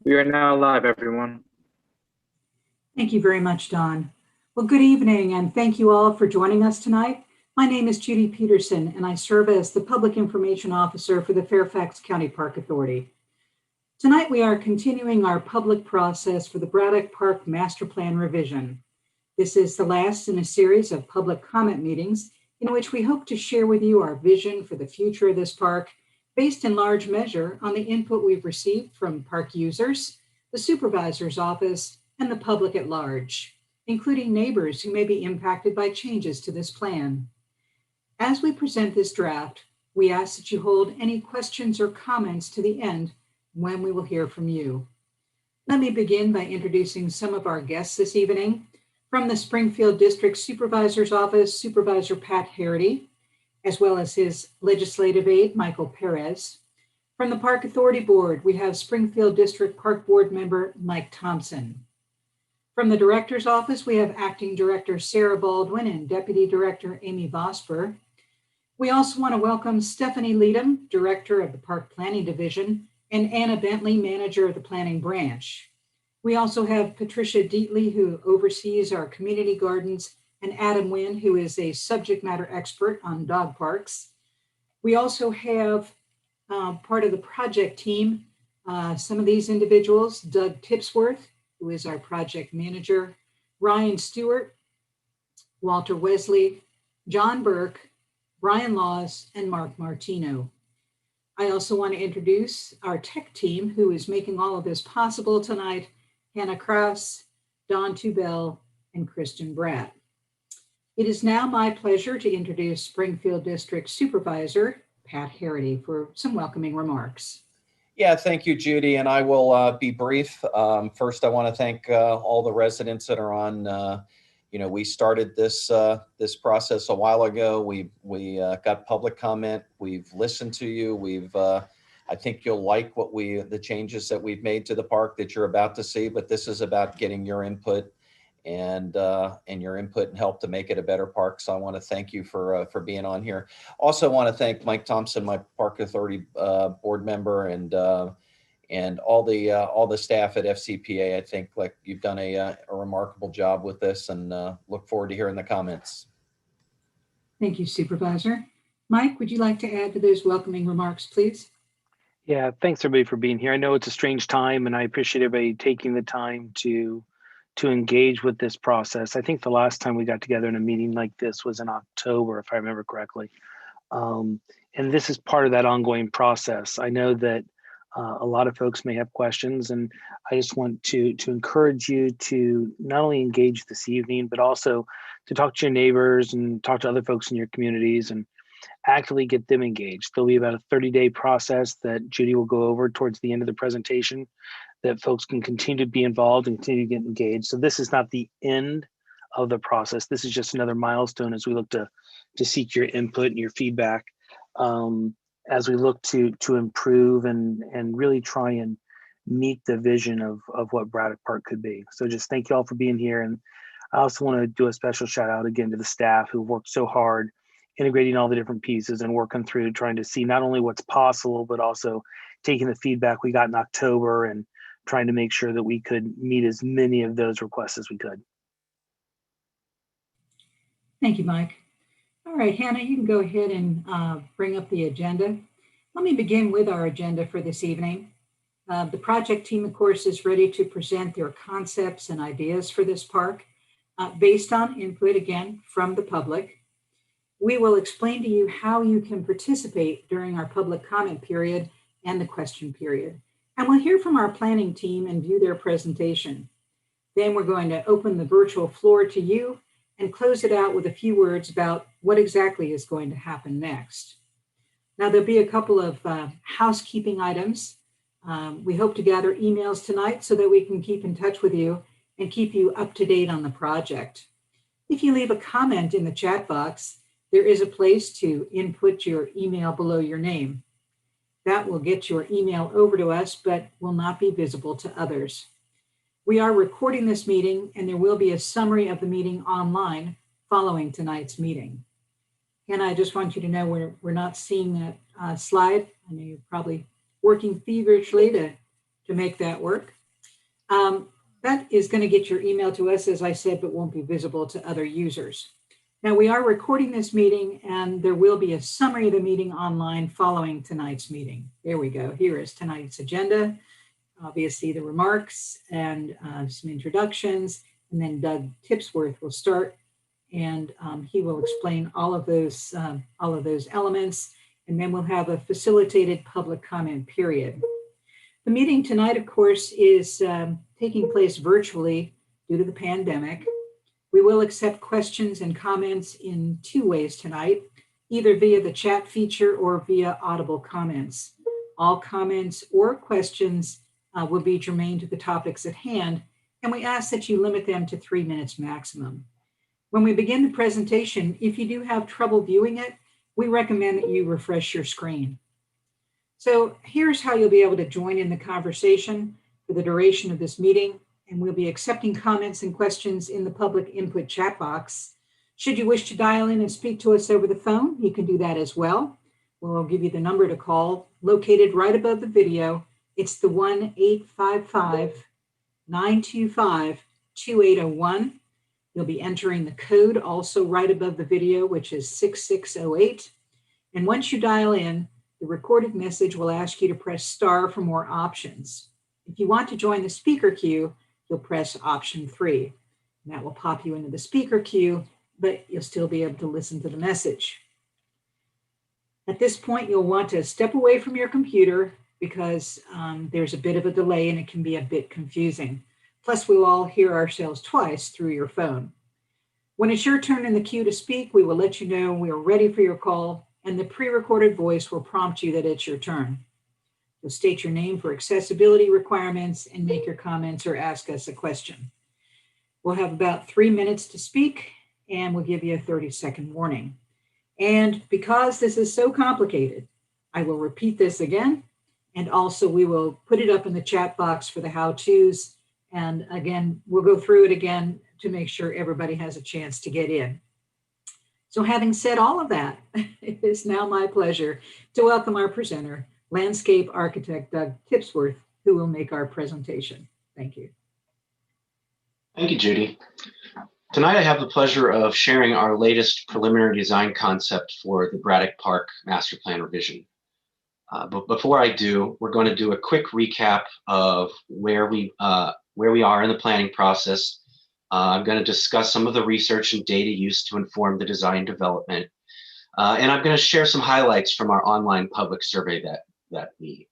We are now live, everyone. Thank you very much, Don. Well, good evening, and thank you all for joining us tonight. My name is Judy Peterson, and I serve as the Public Information Officer for the Fairfax County Park Authority. Tonight, we are continuing our public process for the Braddock Park Master Plan revision. This is the last in a series of public comment meetings in which we hope to share with you our vision for the future of this park, based in large measure on the input we've received from park users, the supervisor's office, and the public at large, including neighbors who may be impacted by changes to this plan. As we present this draft, we ask that you hold any questions or comments to the end when we will hear from you. Let me begin by introducing some of our guests this evening. From the Springfield District Supervisor's Office, Supervisor Pat Harity, as well as his legislative aide, Michael Perez. From the Park Authority Board, we have Springfield District Park Board member Mike Thompson. From the Director's Office, we have Acting Director Sarah Baldwin and Deputy Director Amy Vosper. We also want to welcome Stephanie Leadham, Director of the Park Planning Division, and Anna Bentley, Manager of the Planning Branch. We also have Patricia Deatley, who oversees our community gardens, and Adam Wynn, who is a subject matter expert on dog parks. We also have part of the project team, some of these individuals: Doug Tipsworth, who is our project manager, Ryan Stewart, Walter Wesley, John Burke, Brian Laws, and Mark Martino. I also want to introduce our tech team, who is making all of this possible tonight: Hannah Krause, Don Tubell, and Kristen Bratt. It is now my pleasure to introduce Springfield District Supervisor Pat Harity for some welcoming remarks. Yeah, thank you, Judy, and I will be brief. First, I want to thank all the residents that are on. We started this process a while ago. We got public comment. We've listened to you. I think you'll like the changes that we've made to the park that you're about to see. But this is about getting your input and your input and help to make it a better park. So I want to thank you for being on here. Also want to thank Mike Thompson, my Park Authority board member, and all the staff at FCPA. I think you've done a remarkable job with this, and look forward to hearing the comments. Thank you, Supervisor. Mike, would you like to add to those welcoming remarks, please? Yeah, thanks everybody for being here. I know it's a strange time, and I appreciate everybody taking the time to engage with this process. I think the last time we got together in a meeting like this was in October, if I remember correctly. And this is part of that ongoing process. I know that a lot of folks may have questions, and I just want to encourage you to not only engage this evening, but also to talk to your neighbors and talk to other folks in your communities and actively get them engaged. There'll be about a 30-day process that Judy will go over towards the end of the presentation, that folks can continue to be involved and continue to get engaged. So this is not the end of the process. This is just another milestone as we look to seek your input and your feedback, as we look to improve and really try and meet the vision of what Braddock Park could be. So just thank you all for being here. And I also want to do a special shout out again to the staff who worked so hard integrating all the different pieces and working through trying to see not only what's possible, but also taking the feedback we got in October and trying to make sure that we could meet as many of those requests as we could. Thank you, Mike. All right, Hannah, you can go ahead and bring up the agenda. Let me begin with our agenda for this evening. The project team, of course, is ready to present their concepts and ideas for this park based on input, again, from the public. We will explain to you how you can participate during our public comment period and the question period. And we'll hear from our planning team and view their presentation. Then we're going to open the virtual floor to you and close it out with a few words about what exactly is going to happen next. Now, there'll be a couple of housekeeping items. We hope to gather emails tonight so that we can keep in touch with you and keep you up to date on the project. If you leave a comment in the chat box, there is a place to input your email below your name. That will get your email over to us, but will not be visible to others. We are recording this meeting, and there will be a summary of the meeting online following tonight's meeting. And I just want you to know we're not seeing that slide. I know you're probably working feverishly to to make that work. That is going to get your email to us, as I said, but won't be visible to other users. Now, we are recording this meeting, and there will be a summary of the meeting online following tonight's meeting. There we go. Here is tonight's agenda. Obviously, the remarks and some introductions, and then Doug Tipsworth will start, and he will explain all of those elements, and then we'll have a facilitated public comment period. The meeting tonight, of course, is taking place virtually due to the pandemic. We will accept questions and comments in two ways tonight, either via the chat feature or via audible comments. All comments or questions will be germane to the topics at hand, and we ask that you limit them to 3 minutes maximum. When we begin the presentation, if you do have trouble viewing it, we recommend that you refresh your screen. So here's how you'll be able to join in the conversation for the duration of this meeting, and we'll be accepting comments and questions in the public input chat box. Should you wish to dial in and speak to us over the phone, you can do that as well. We'll give you the number to call, located right above the video. It's the 1-855-925-2801. You'll be entering the code also right above the video, which is 6608. And once you dial in, the recorded message will ask you to press star for more options. If you want to join the speaker queue, you'll press option 3. And that will pop you into the speaker queue, but you'll still be able to listen to the message. At this point, you'll want to step away from your computer because there's a bit of a delay and it can be a bit confusing. Plus, we'll all hear ourselves twice through your phone. When it's your turn in the queue to speak, we will let you know we are ready for your call, and the pre-recorded voice will prompt you that it's your turn. You'll state your name for accessibility requirements and make your comments or ask us a question. We'll have about 3 minutes to speak, and we'll give you a 30-second warning. And because this is so complicated, I will repeat this again, and also we will put it up in the chat box for the how-tos. And again, we'll go through it again to make sure everybody has a chance to get in. So having said all of that, it is now my pleasure to welcome our presenter, landscape architect Doug Tipsworth, who will make our presentation. Thank you. Thank you, Judy. Tonight, I have the pleasure of sharing our latest preliminary design concept for the Braddock Park Master Plan revision. But before I do, we're going to do a quick recap of where we are in the planning process. I'm going to discuss some of the research and data used to inform the design development. And I'm going to share some highlights from our online public survey that we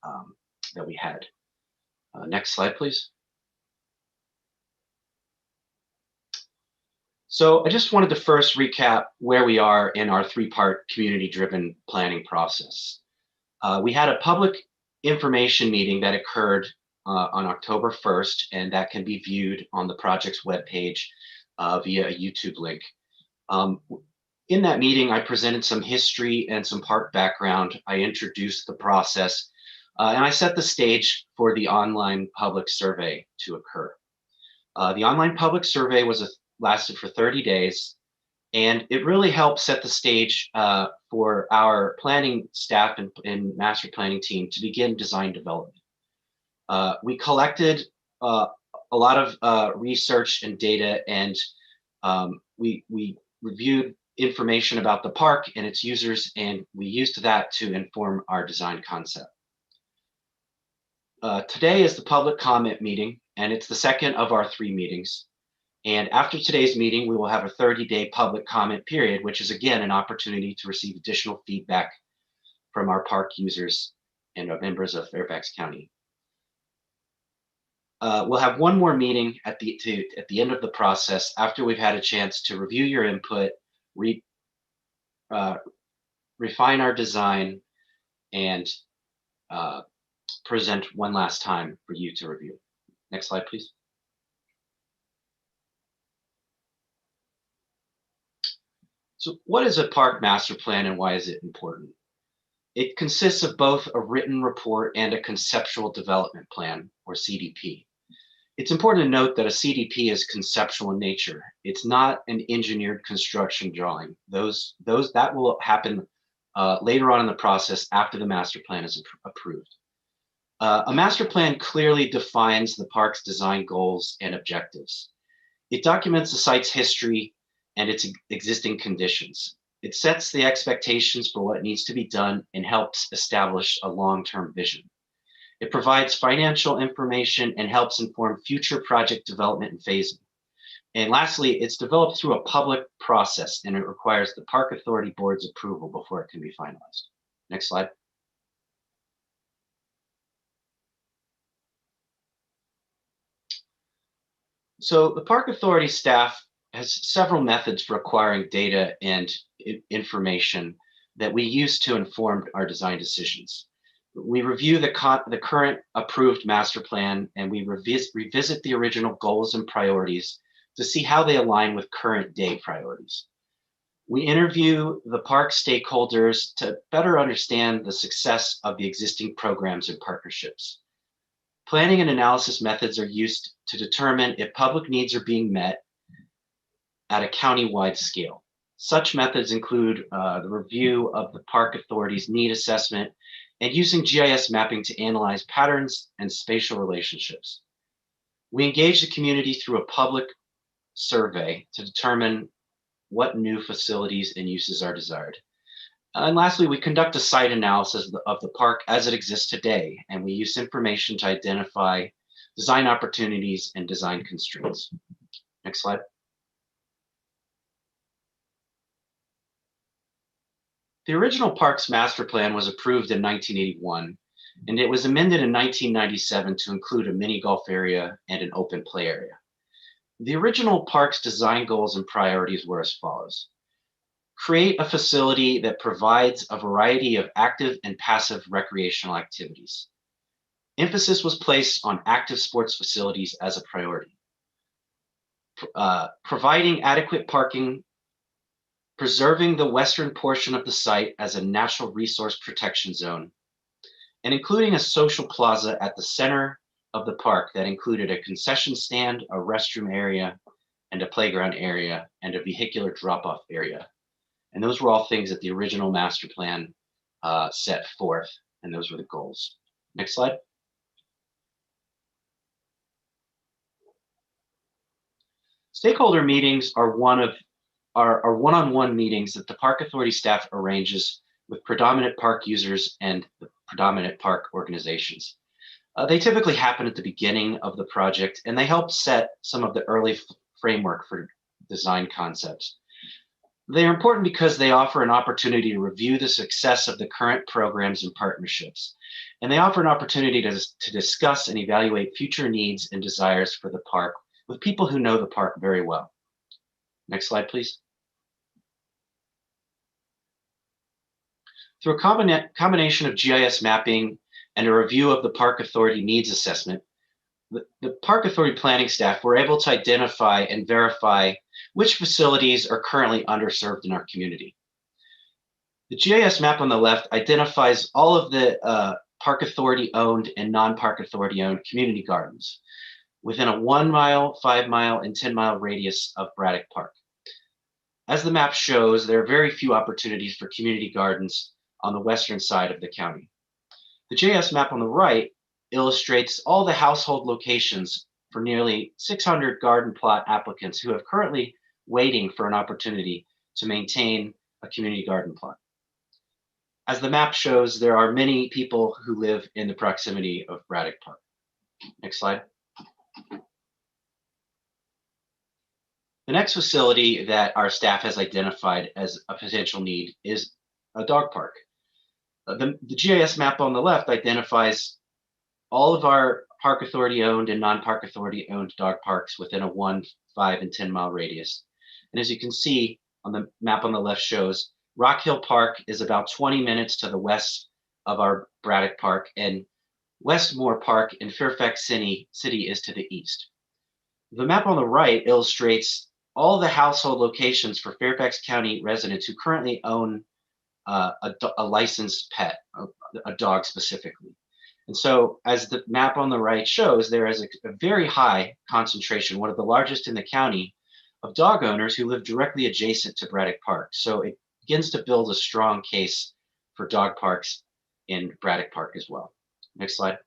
had. Next slide, please. So I just wanted to first recap where we are in our 3-part community-driven planning process. We had a public information meeting that occurred on October 1st, and that can be viewed on the project's webpage via a YouTube link. In that meeting, I presented some history and some park background. I introduced the process, and I set the stage for the online public survey to occur. The online public survey lasted for 30 days, and it really helped set the stage for our planning staff and master planning team to begin design development. We collected a lot of research and data, and we reviewed information about the park and its users, and we used that to inform our design concept. Today is the public comment meeting, and it's the second of our 3 meetings. And after today's meeting, we will have a 30-day public comment period, which is again an opportunity to receive additional feedback from our park users and members of Fairfax County. We'll have one more meeting at the end of the process after we've had a chance to review your input, refine our design, and present one last time for you to review. Next slide, please. So what is a park master plan and why is it important? It consists of both a written report and a conceptual development plan, or CDP. It's important to note that a CDP is conceptual in nature. It's not an engineered construction drawing. That will happen later on in the process after the master plan is approved. A master plan clearly defines the park's design goals and objectives. It documents the site's history and its existing conditions. It sets the expectations for what needs to be done and helps establish a long-term vision. It provides financial information and helps inform future project development and phasing. And lastly, it's developed through a public process, and it requires the Park Authority Board's approval before it can be finalized. Next slide. So the Park Authority staff has several methods for acquiring data and information that we use to inform our design decisions. We review the current approved master plan, and we revisit the original goals and priorities to see how they align with current day priorities. We interview the park stakeholders to better understand the success of the existing programs and partnerships. Planning and analysis methods are used to determine if public needs are being met at a county-wide scale. Such methods include the review of the Park Authority's need assessment and using GIS mapping to analyze patterns and spatial relationships. We engage the community through a public survey to determine what new facilities and uses are desired. And lastly, we conduct a site analysis of the park as it exists today, and we use information to identify design opportunities and design constraints. Next slide. The original park's master plan was approved in 1981, and it was amended in 1997 to include a mini golf area and an open play area. The original park's design goals and priorities were as follows. Create a facility that provides a variety of active and passive recreational activities. Emphasis was placed on active sports facilities as a priority. Providing adequate parking, preserving the western portion of the site as a natural resource protection zone, and including a social plaza at the center of the park that included a concession stand, a restroom area, and a playground area, and a vehicular drop-off area. And those were all things that the original master plan set forth, and those were the goals. Next slide. Stakeholder meetings are one-on-one meetings that the Park Authority staff arranges with predominant park users and the predominant park organizations. They typically happen at the beginning of the project, and they help set some of the early framework for design concepts. They are important because they offer an opportunity to review the success of the current programs and partnerships, and they offer an opportunity to discuss and evaluate future needs and desires for the park with people who know the park very well. Next slide, please. Through a combination of GIS mapping and a review of the Park Authority needs assessment, the Park Authority planning staff were able to identify and verify which facilities are currently underserved in our community. The GIS map on the left identifies all of the Park Authority owned and non-Park Authority owned community gardens within a 1 mile, 5 mile, and 10 mile radius of Braddock Park. As the map shows, there are very few opportunities for community gardens on the western side of the county. The GIS map on the right illustrates all the household locations for nearly 600 garden plot applicants who have currently waiting for an opportunity to maintain a community garden plot. As the map shows, there are many people who live in the proximity of Braddock Park. Next slide. The next facility that our staff has identified as a potential need is a dog park. The GIS map on the left identifies all of our Park Authority owned and non-Park Authority owned dog parks within a 1, 5, and 10 mile radius. And as you can see on the map on the left shows, Rock Hill Park is about 20 minutes to the west of our Braddock Park, and Westmore Park in Fairfax City is to the east. The map on the right illustrates all the household locations for Fairfax County residents who currently own a licensed pet, a dog specifically. And so as the map on the right shows, there is a very high concentration, one of the largest in the county, of dog owners who live directly adjacent to Braddock Park. So it begins to build a strong case for dog parks in Braddock Park as well. Next slide.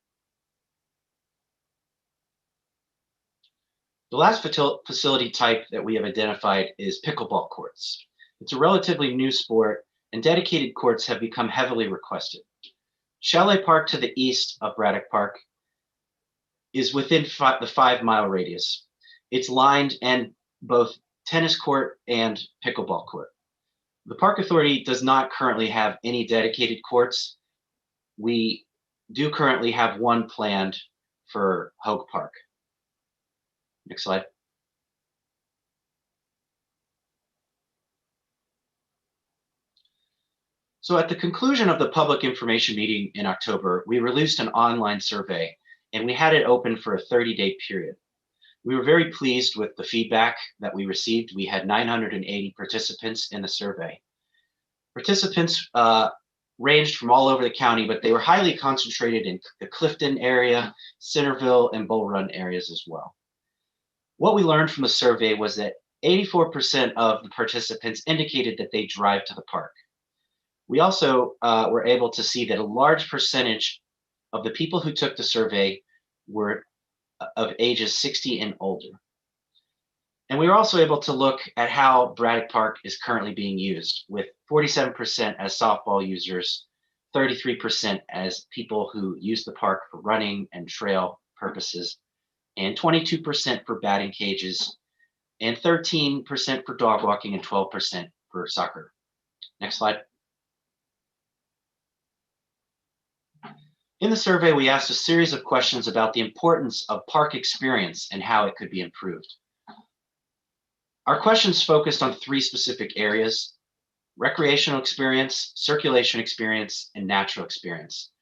The last facility type that we have identified is pickleball courts. It's a relatively new sport, and dedicated courts have become heavily requested. Chalet Park to the east of Braddock Park is within the 5-mile radius. It's lined and both tennis court and pickleball court. The Park Authority does not currently have any dedicated courts. We do currently have one planned for Hogue Park. Next slide. So at the conclusion of the public information meeting in October, we released an online survey and we had it open for a 30-day period. We were very pleased with the feedback that we received. We had 980 participants in the survey. Participants ranged from all over the county, but they were highly concentrated in the Clifton area, Centerville, and Bull Run areas as well. What we learned from the survey was that 84% of the participants indicated that they drive to the park. We also were able to see that a large percentage of the people who took the survey were of ages 60 and older. And we were also able to look at how Braddock Park is currently being used, with 47% as softball users, 33% as people who use the park for running and trail purposes, and 22% for batting cages, and 13% for dog walking, and 12% for soccer. Next slide. In the survey, we asked a series of questions about the importance of park experience and how it could be improved. Our questions focused on 3 specific areas: recreational experience, circulation experience, and natural experience.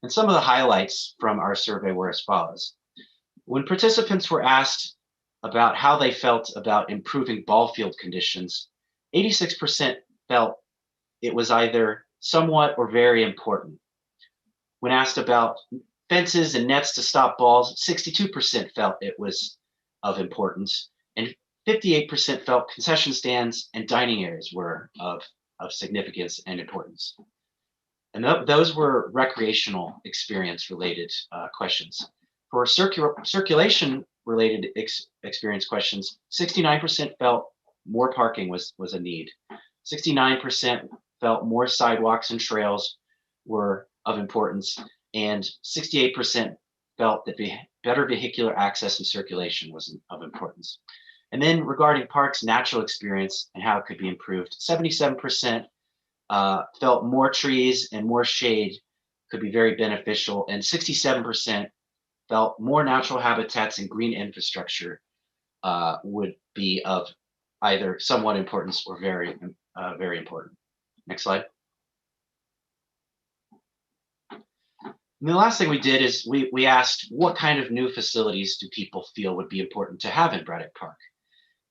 And some of the highlights from our survey were as follows. When participants were asked about how they felt about improving ball field conditions, 86% felt it was either somewhat or very important. When asked about fences and nets to stop balls, 62% felt it was of importance, and 58% felt concession stands and dining areas were of significance and importance. And those were recreational experience related questions. For circulation related experience questions, 69% felt more parking was a need. 69% felt more sidewalks and trails were of importance, and 68% felt that better vehicular access and circulation was of importance. And then regarding parks' natural experience and how it could be improved, 77% felt more trees and more shade could be very beneficial, and 67% felt more natural habitats and green infrastructure would be of either somewhat importance or very important. Next slide. And the last thing we did is we asked what kind of new facilities do people feel would be important to have in Braddock Park?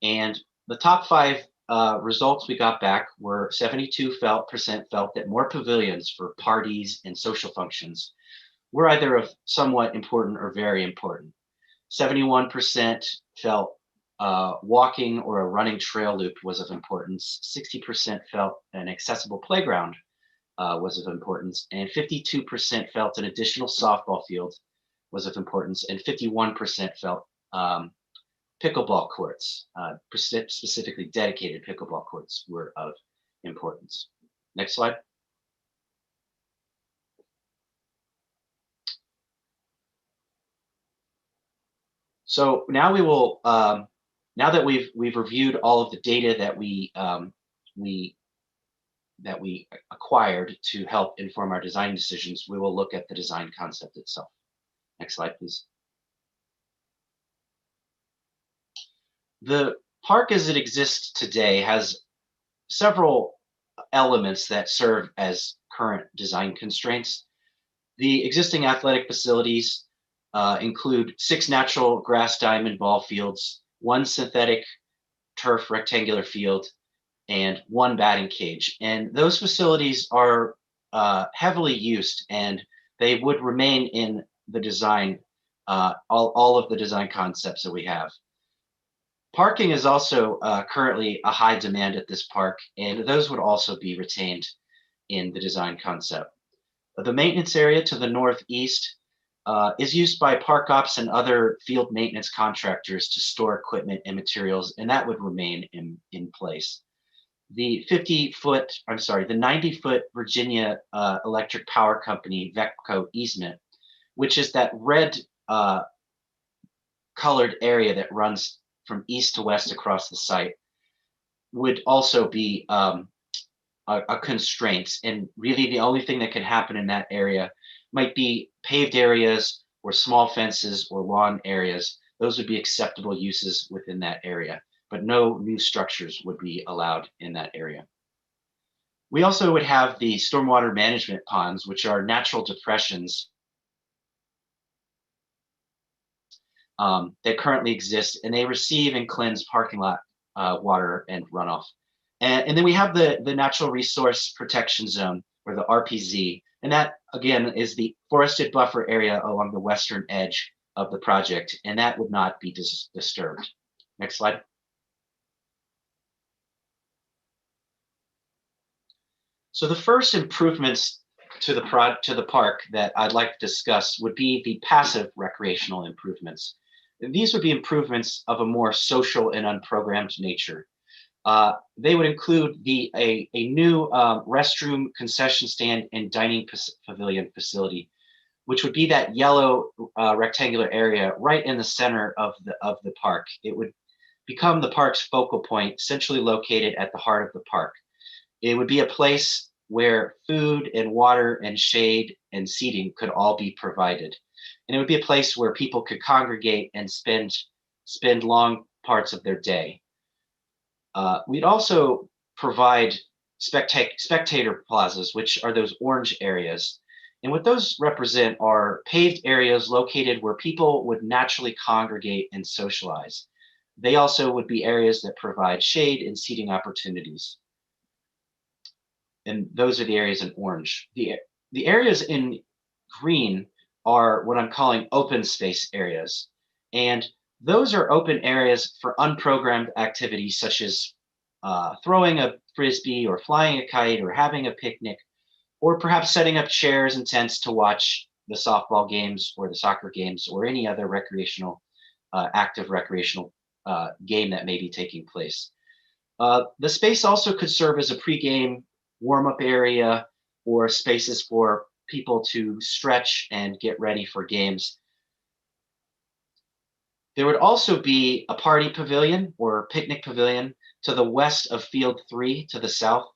And the top 5 results we got back were 72% felt that more pavilions for parties and social functions were either of somewhat important or very important. 71% felt walking or a running trail loop was of importance. 60% felt an accessible playground was of importance, and 52% felt an additional softball field was of importance, and 51% felt pickleball courts, specifically dedicated pickleball courts, were of importance. Next slide. So now we will, now that we've reviewed all of the data that we acquired to help inform our design decisions, we will look at the design concept itself. Next slide, please. The park as it exists today has several elements that serve as current design constraints. The existing athletic facilities include 6 natural grass diamond ball fields, 1 synthetic turf rectangular field, and 1 batting cage. And those facilities are heavily used, and they would remain in the design, all of the design concepts that we have. Parking is also currently a high demand at this park, and those would also be retained in the design concept. The maintenance area to the northeast is used by park ops and other field maintenance contractors to store equipment and materials, and that would remain in place. The 90-foot Virginia Electric Power Company VEPCO easement, which is that red colored area that runs from east to west across the site, would also be a constraint. And really the only thing that could happen in that area might be paved areas or small fences or lawn areas. Those would be acceptable uses within that area, but no new structures would be allowed in that area. We also would have the stormwater management ponds, which are natural depressions that currently exist, and they receive and cleanse parking lot water and runoff. And then we have the Natural Resource Protection Zone, or the RPZ, and that again is the forested buffer area along the western edge of the project, and that would not be disturbed. Next slide. So the first improvements to the park that I'd like to discuss would be the passive recreational improvements. And these would be improvements of a more social and unprogrammed nature. They would include a new restroom, concession stand, and dining pavilion facility, which would be that yellow rectangular area right in the center of the park. It would become the park's focal point, centrally located at the heart of the park. It would be a place where food and water and shade and seating could all be provided. And it would be a place where people could congregate and spend long parts of their day. We'd also provide spectator plazas, which are those orange areas. And what those represent are paved areas located where people would naturally congregate and socialize. They also would be areas that provide shade and seating opportunities. And those are the areas in orange. The areas in green are what I'm calling open space areas. And those are open areas for unprogrammed activities such as throwing a frisbee or flying a kite or having a picnic, or perhaps setting up chairs and tents to watch the softball games or the soccer games or any other recreational, active recreational game that may be taking place. The space also could serve as a pregame warm-up area or spaces for people to stretch and get ready for games. There would also be a party pavilion or picnic pavilion to the west of Field 3 to the south.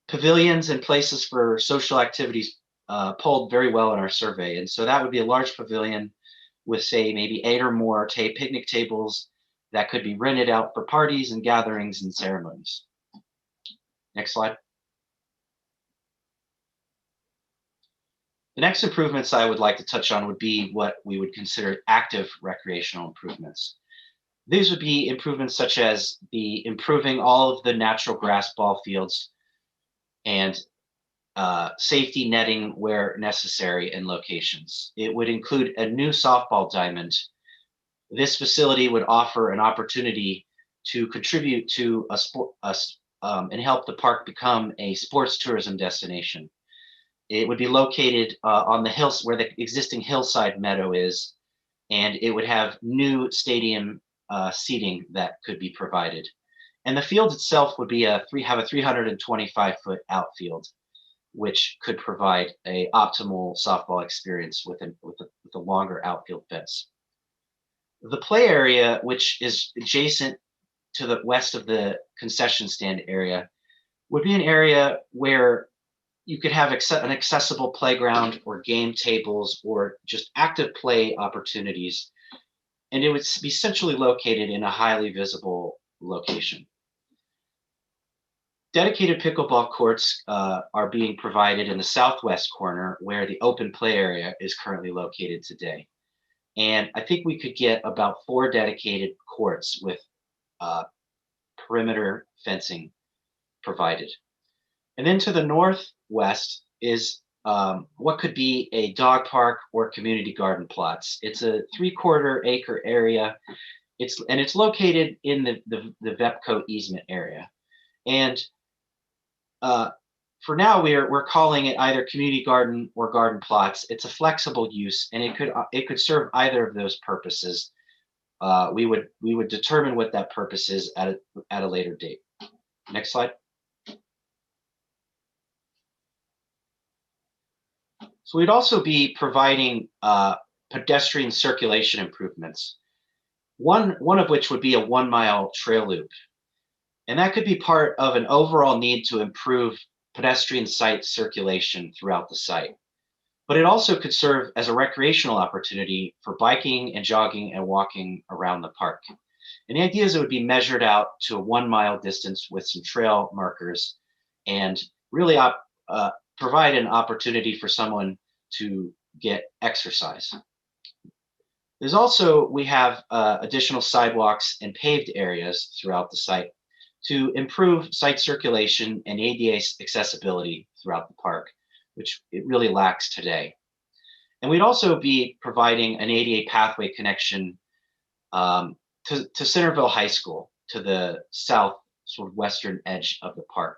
Pavilions and places for social activities polled very well in our survey. And so that would be a large pavilion with, say, maybe 8 or more picnic tables that could be rented out for parties and gatherings and ceremonies. Next slide. The next improvements I would like to touch on would be what we would consider active recreational improvements. These would be improvements such as improving all of the natural grass ball fields and safety netting where necessary in locations. It would include a new softball diamond. This facility would offer an opportunity to contribute to and help the park become a sports tourism destination. It would be located on the hills where the existing hillside meadow is, and it would have new stadium seating that could be provided. And the field itself would be have a 325-foot outfield, which could provide a optimal softball experience with a longer outfield fence. The play area, which is adjacent to the west of the concession stand area, would be an area where you could have an accessible playground or game tables or just active play opportunities. And it would be centrally located in a highly visible location. Dedicated pickleball courts are being provided in the southwest corner where the open play area is currently located today. And I think we could get about 4 dedicated courts with perimeter fencing provided. And then to the northwest is what could be a dog park or community garden plots. It's a 3/4 acre area. It's located in the VEPCO easement area. And for now, we're calling it either community garden or garden plots. It's a flexible use, and it could serve either of those purposes. We would determine what that purpose is at a later date. Next slide. So we'd also be providing pedestrian circulation improvements. One of which would be a 1 mile trail loop. And that could be part of an overall need to improve pedestrian site circulation throughout the site. But it also could serve as a recreational opportunity for biking and jogging and walking around the park. And the idea is it would be measured out to a 1 mile distance with some trail markers and really provide an opportunity for someone to get exercise. There's also, we have additional sidewalks and paved areas throughout the site to improve site circulation and ADA accessibility throughout the park, which it really lacks today. And we'd also be providing an ADA pathway connection to Centerville High School, to the south sort of western edge of the park.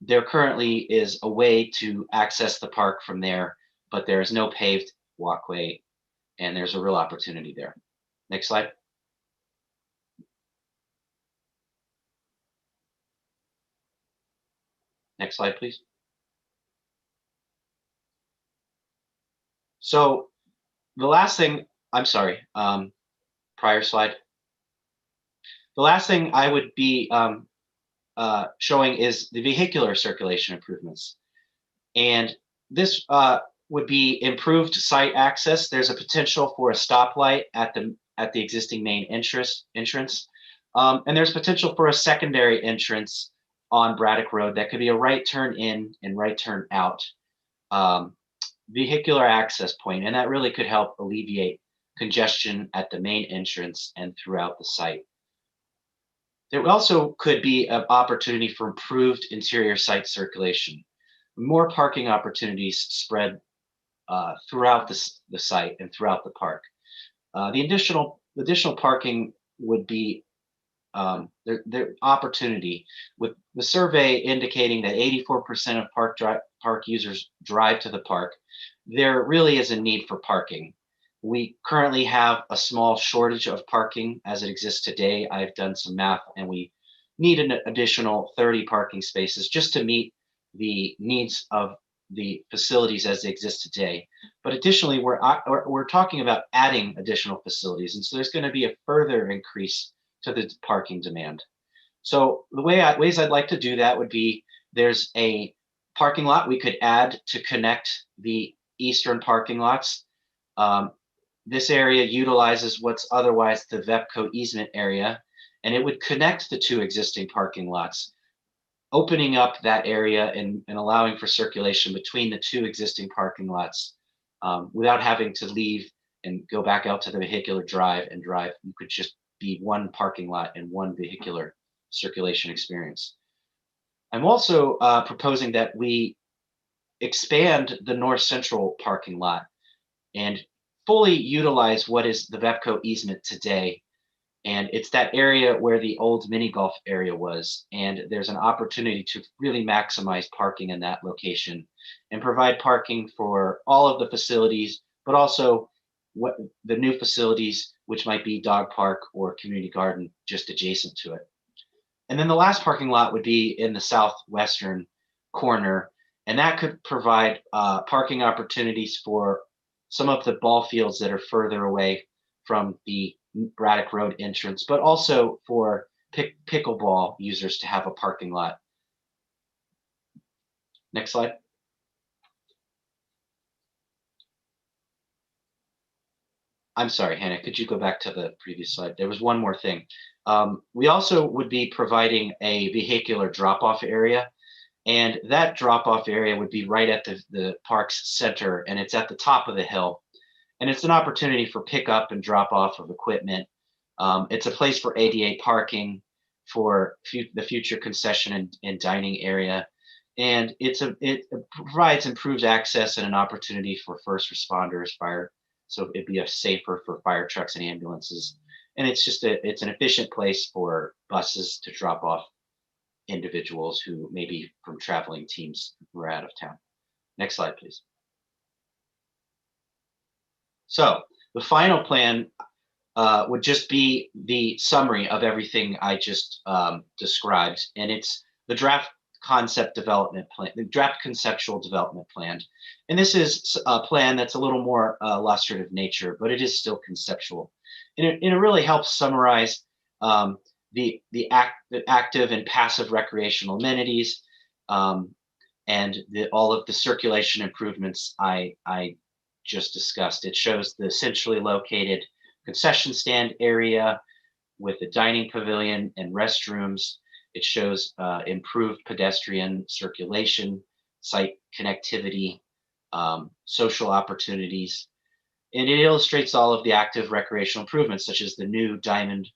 There currently is a way to access the park from there, but there is no paved walkway, and there's a real opportunity there. Next slide. Next slide, please. So the last thing, I'm sorry, prior slide. The last thing I would be showing is the vehicular circulation improvements. And this would be improved site access. There's a potential for a stoplight at the existing main entrance. And there's potential for a secondary entrance on Braddock Road that could be a right turn in and right turn out vehicular access point, and that really could help alleviate congestion at the main entrance and throughout the site. There also could be an opportunity for improved interior site circulation, more parking opportunities spread throughout the site and throughout the park. The additional parking would be their opportunity, with the survey indicating that 84% of park users drive to the park. There really is a need for parking. We currently have a small shortage of parking as it exists today. I've done some math, and we need an additional 30 parking spaces just to meet the needs of the facilities as they exist today. But additionally, we're talking about adding additional facilities, and so there's going to be a further increase to the parking demand. So the ways I'd like to do that would be, there's a parking lot we could add to connect the eastern parking lots. This area utilizes what's otherwise the VEPCO easement area, and it would connect the two existing parking lots, opening up that area and allowing for circulation between the two existing parking lots without having to leave and go back out to the vehicular drive and drive. You could just be one parking lot and one vehicular circulation experience. I'm also proposing that we expand the north central parking lot and fully utilize what is the VEPCO easement today. And it's that area where the old mini golf area was. And there's an opportunity to really maximize parking in that location and provide parking for all of the facilities, but also what the new facilities, which might be dog park or community garden just adjacent to it. And then the last parking lot would be in the southwestern corner, and that could provide parking opportunities for some of the ball fields that are further away from the Braddock Road entrance, but also for pickleball users to have a parking lot. Next slide. I'm sorry, Hannah, could you go back to the previous slide? There was one more thing. We also would be providing a vehicular drop-off area, and that drop-off area would be right at the park's center, and it's at the top of the hill. And it's an opportunity for pickup and drop-off of equipment. It's a place for ADA parking, for the future concession and dining area. And it provides improved access and an opportunity for first responders, so it'd be safer for fire trucks and ambulances. And it's an efficient place for buses to drop off individuals who may be from traveling teams who are out of town. Next slide, please. So the final plan would just be the summary of everything I just described, and it's the draft concept development plan, the draft conceptual development plan. And this is a plan that's a little more illustrative nature, but it is still conceptual. And it really helps summarize the active and passive recreational amenities and all of the circulation improvements I just discussed. It shows the centrally located concession stand area with the dining pavilion and restrooms. It shows improved pedestrian circulation, site connectivity, social opportunities. And it illustrates all of the active recreational improvements, such as the new diamond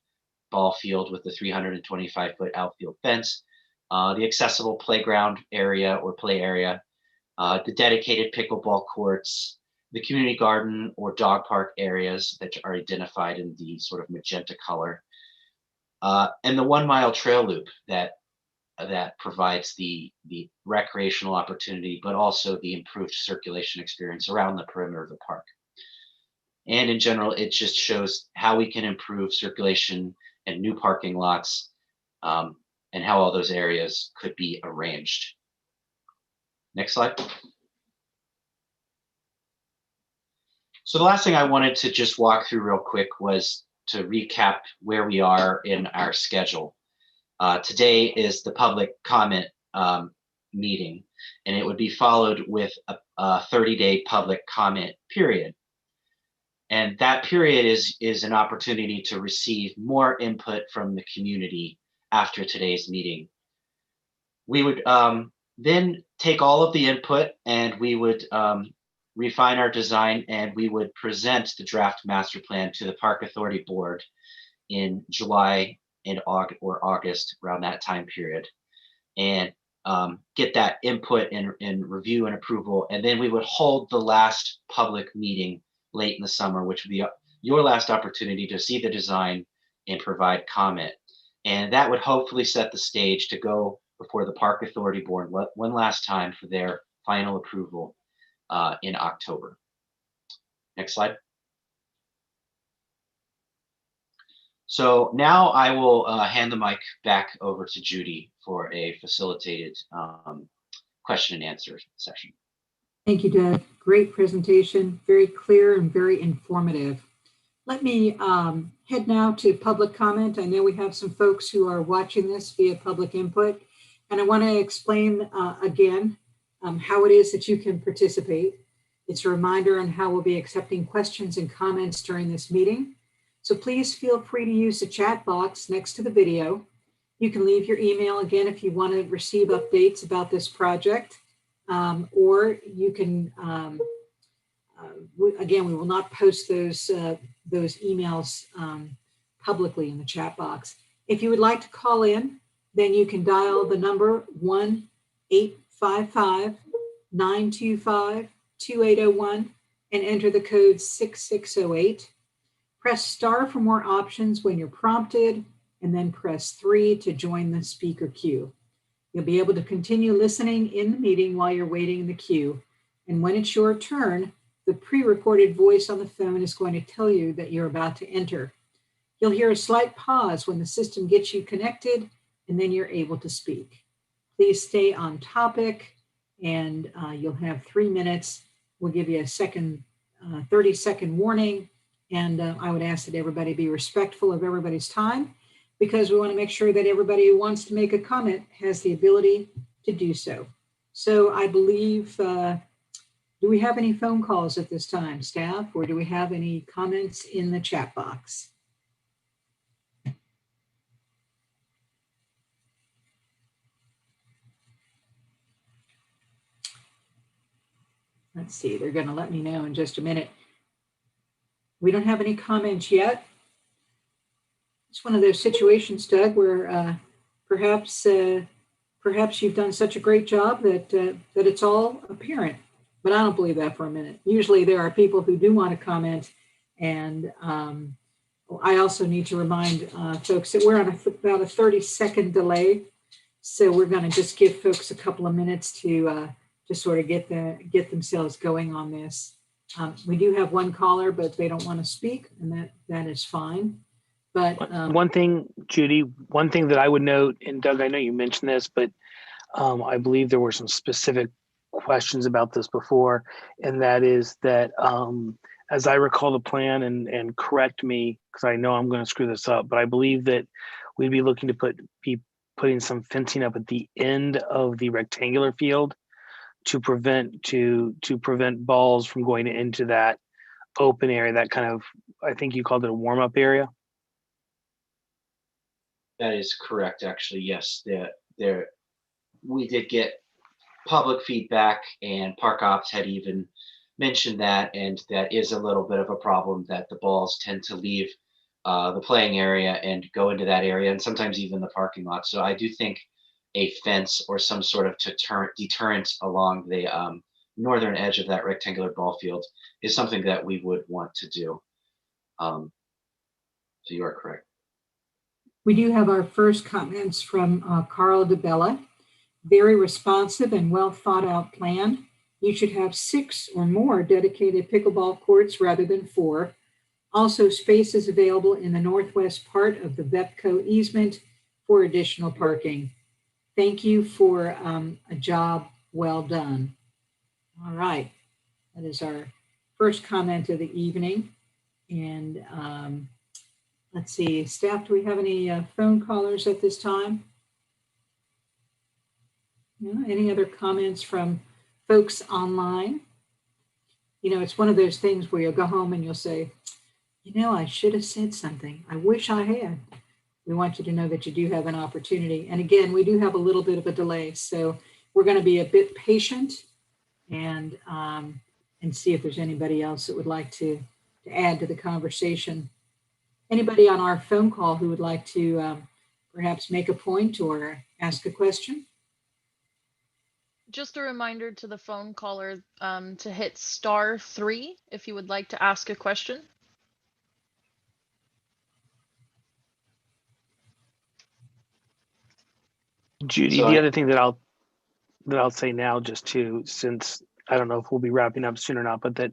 ball field with the 325-foot outfield fence, the accessible playground area or play area, the dedicated pickleball courts, the community garden or dog park areas that are identified in the sort of magenta color, and the 1 mile trail loop that provides the recreational opportunity, but also the improved circulation experience around the perimeter of the park. And in general, it just shows how we can improve circulation and new parking lots, and how all those areas could be arranged. Next slide. So the last thing I wanted to just walk through real quick was to recap where we are in our schedule. Today is the public comment meeting, and it would be followed with a 30-day public comment period. And that period is an opportunity to receive more input from the community after today's meeting. We would then take all of the input and we would refine our design, and we would present the draft master plan to the Park Authority Board in July and August, around that time period, and get that input and review and approval. And then we would hold the last public meeting late in the summer, which would be your last opportunity to see the design and provide comment. And that would hopefully set the stage to go before the Park Authority Board one last time for their final approval in October. Next slide. So now I will hand the mic back over to Judy for a facilitated question and answer session. Thank you, Doug. Great presentation, very clear and very informative. Let me head now to public comment. I know we have some folks who are watching this via public input, and I want to explain again how it is that you can participate. It's a reminder on how we'll be accepting questions and comments during this meeting. So please feel free to use the chat box next to the video. You can leave your email again if you want to receive updates about this project, or you can, again, we will not post those emails publicly in the chat box. If you would like to call in, then you can dial the number 1-855-925-2801 and enter the code 6608. Press star for more options when you're prompted, and then press 3 to join the speaker queue. You'll be able to continue listening in the meeting while you're waiting in the queue. And when it's your turn, the pre-recorded voice on the phone is going to tell you that you're about to enter. You'll hear a slight pause when the system gets you connected, and then you're able to speak. Please stay on topic, and you'll have 3 minutes. We'll give you a 30-second warning, and I would ask that everybody be respectful of everybody's time, because we want to make sure that everybody who wants to make a comment has the ability to do so. So I believe, do we have any phone calls at this time, staff, or do we have any comments in the chat box? Let's see, they're going to let me know in just a minute. We don't have any comments yet. It's one of those situations, Doug, where perhaps you've done such a great job that it's all apparent, but I don't believe that for a minute. Usually there are people who do want to comment, and I also need to remind folks that we're on about a 30-second delay So we're going to just give folks a couple of minutes to sort of get themselves going on this. We do have one caller, but they don't want to speak, and that is fine. But one thing, Judy, one thing that I would note, and Doug, I know you mentioned this, but I believe there were some specific questions about this before, and that is that as I recall the plan, and correct me because I know I'm going to screw this up, but I believe that we'd be looking to be putting some fencing up at the end of the rectangular field to prevent balls from going into that open area, that kind of, I think you called it a warm-up area. That is correct, actually. Yes, we did get public feedback, and Park Ops had even mentioned that, and that is a little bit of a problem, that the balls tend to leave the playing area and go into that area, and sometimes even the parking lot. So I do think a fence or some sort of deterrent along the northern edge of that rectangular ball field is something that we would want to do. So you are correct. we do have our first comments from Carl DeBella. Very responsive and well thought out plan. You should have 6 or more dedicated pickleball courts rather than 4. Also, space is available in the northwest part of the VEPCO easement for additional parking. Thank you for a job well done. All right, that is our first comment of the evening. And let's see, staff, do we have any phone callers at this time? No? Any other comments from folks online? You know, it's one of those things where you'll go home and you'll say, you know, I should have said something. I wish I had. We want you to know that you do have an opportunity. And again, we do have a little bit of a delay. So we're going to be a bit patient and see if there's anybody else that would like to add to the conversation. Anybody on our phone call who would like to perhaps make a point or ask a question? Just a reminder to the phone caller to hit *3 if you would like to ask a question. Judy, So the other thing that I'll say now, just to, since I don't know if we'll be wrapping up soon or not, but that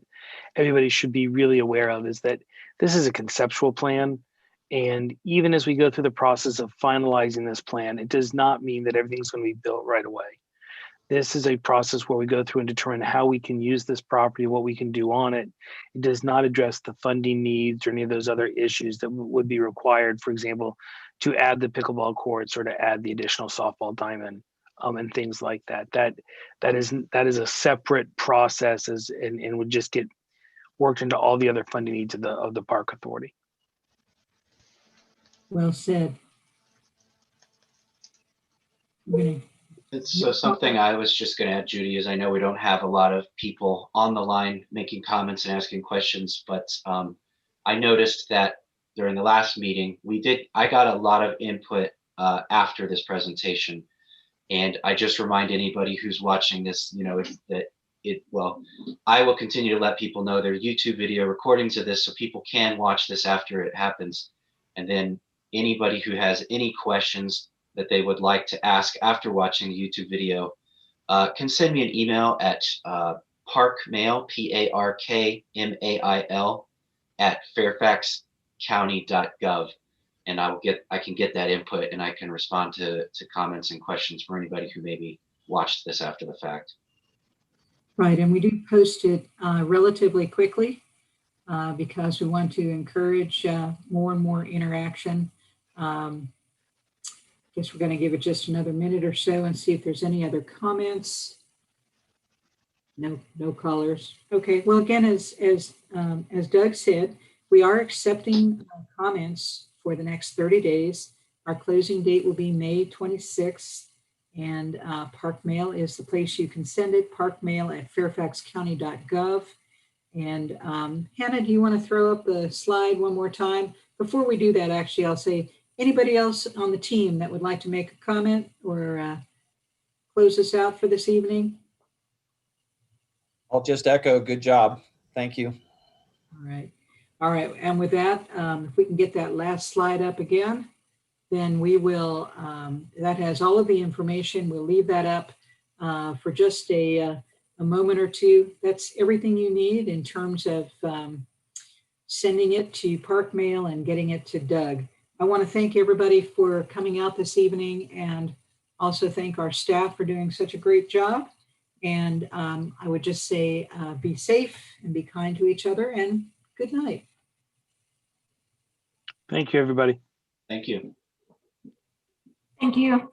everybody should be really aware of is that this is a conceptual plan. And even as we go through the process of finalizing this plan, it does not mean that everything's going to be built right away. This is a process where we go through and determine how we can use this property, what we can do on it. It does not address the funding needs or any of those other issues that would be required, for example, to add the pickleball courts or to add the additional softball diamond and things like that. That is a separate process and would just get worked into all the other funding needs of the park authority. Well said. So something I was just going to add, Judy, is I know we don't have a lot of people on the line making comments and asking questions, but I noticed that during the last meeting, I got a lot of input after this presentation. And I just remind anybody who's watching this, you know, I will continue to let people know there are YouTube video recordings of this so people can watch this after it happens. And then anybody who has any questions that they would like to ask after watching the YouTube video can send me an email at parkmail, PARKMAIL @fairfaxcounty.gov. And I can get that input and I can respond to comments and questions for anybody who maybe watched this after the fact. Right, and we do post it relatively quickly because we want to encourage more and more interaction. Guess we're going to give it just another minute or so and see if there's any other comments. No callers. Okay, well, again, as Doug said, we are accepting comments for the next 30 days. Our closing date will be May 26th, and Park Mail is the place you can send it, parkmail@fairfaxcounty.gov. And Hannah, do you want to throw up the slide one more time? Before we do that, actually, I'll say, anybody else on the team that would like to make a comment or close us out for this evening? I'll just echo, good job. Thank you. All right. And with that, if we can get that last slide up again, then we will, that has all of the information. We'll leave that up for just a moment or two. That's everything you need in terms of sending it to Park Mail and getting it to Doug. I want to thank everybody for coming out this evening and also thank our staff for doing such a great job. And I would just say be safe and be kind to each other, and good night. Thank you, everybody. Thank you. Thank you.